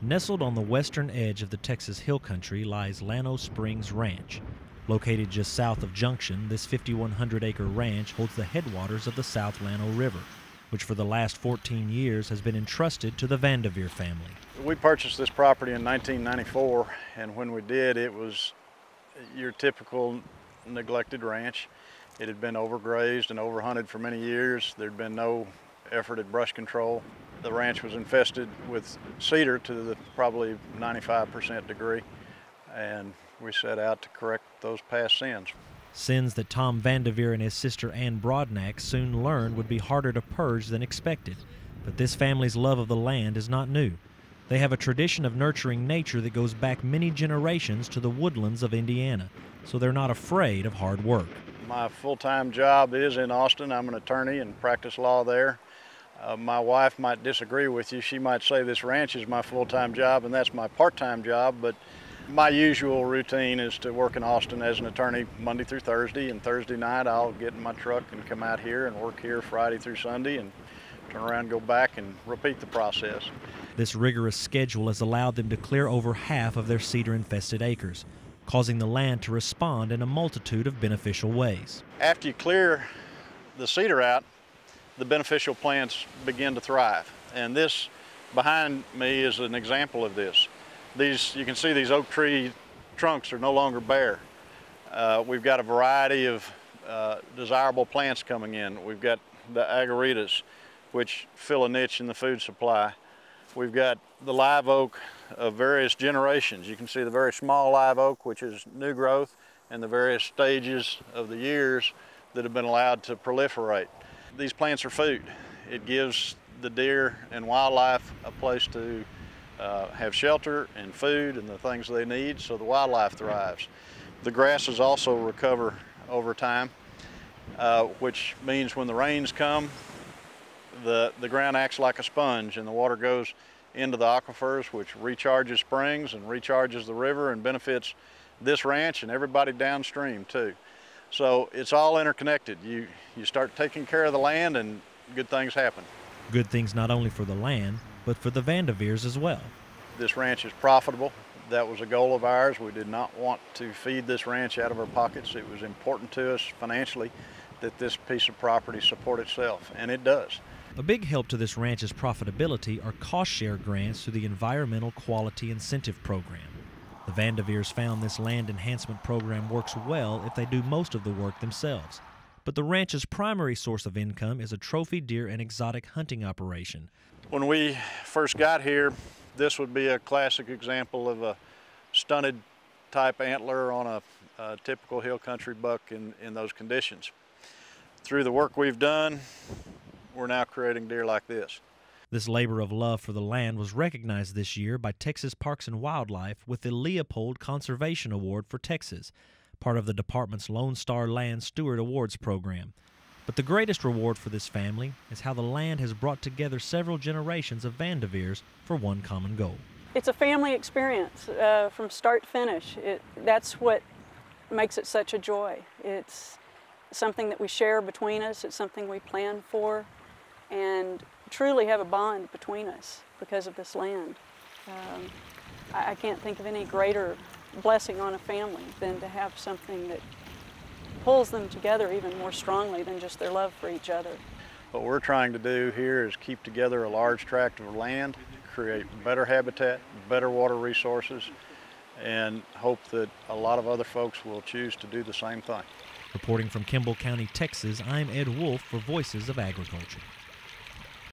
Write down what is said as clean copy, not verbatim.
Nestled on the western edge of the Texas Hill Country lies Llano Springs Ranch. Located just south of Junction, this 5,100-acre ranch holds the headwaters of the South Llano River, which for the last 14 years has been entrusted to the Vandivier family. We purchased this property in 1994, and when we did, it was your typical neglected ranch. It had been overgrazed and overhunted for many years. There'd been no effort at brush control. The ranch was infested with cedar to the probably 95% degree, and we set out to correct those past sins. Sins that Tom Vandivier and his sister Ann Broadnack soon learned would be harder to purge than expected. But this family's love of the land is not new. They have a tradition of nurturing nature that goes back many generations to the woodlands of Indiana, so they're not afraid of hard work. My full-time job is in Austin. I'm an attorney and practice law there. My wife might disagree with you. She might say this ranch is my full-time job and that's my part-time job, but my usual routine is to work in Austin as an attorney Monday through Thursday, and Thursday night I'll get in my truck and come out here and work here Friday through Sunday and turn around and go back and repeat the process. This rigorous schedule has allowed them to clear over half of their cedar-infested acres, causing the land to respond in a multitude of beneficial ways. After you clear the cedar out, the beneficial plants begin to thrive. And this behind me is an example of this. You can see these oak tree trunks are no longer bare. We've got a variety of desirable plants coming in. We've got the agaritas, which fill a niche in the food supply. We've got the live oak of various generations. You can see the very small live oak, which is new growth, and the various stages of the years that have been allowed to proliferate. These plants are food. It gives the deer and wildlife a place to have shelter and food and the things they need, so the wildlife thrives. The grasses also recover over time, which means when the rains come, the ground acts like a sponge and the water goes into the aquifers, which recharges springs and recharges the river and benefits this ranch and everybody downstream too. So it's all interconnected. You start taking care of the land and good things happen. Good things not only for the land, but for the Vandiviers as well. This ranch is profitable. That was a goal of ours. We did not want to feed this ranch out of our pockets. It was important to us financially that this piece of property support itself, and it does. A big help to this ranch's profitability are cost-share grants through the Environmental Quality Incentive Program. The Vandiviers found this land enhancement program works well if they do most of the work themselves. But the ranch's primary source of income is a trophy deer and exotic hunting operation. When we first got here, this would be a classic example of a stunted type antler on a typical hill country buck in those conditions. Through the work we've done, we're now creating deer like this. This labor of love for the land was recognized this year by Texas Parks and Wildlife with the Leopold Conservation Award for Texas, part of the department's Lone Star Land Steward Awards program. But the greatest reward for this family is how the land has brought together several generations of Vandiviers for one common goal. It's a family experience from start to finish. That's what makes it such a joy. It's something that we share between us. It's something we plan for and truly have a bond between us because of this land. I can't think of any greater blessing on a family than to have something that pulls them together even more strongly than just their love for each other. What we're trying to do here is keep together a large tract of land, create better habitat, better water resources, and hope that a lot of other folks will choose to do the same thing. Reporting from Kimball County, Texas, I'm Ed Wolf for Voices of Agriculture.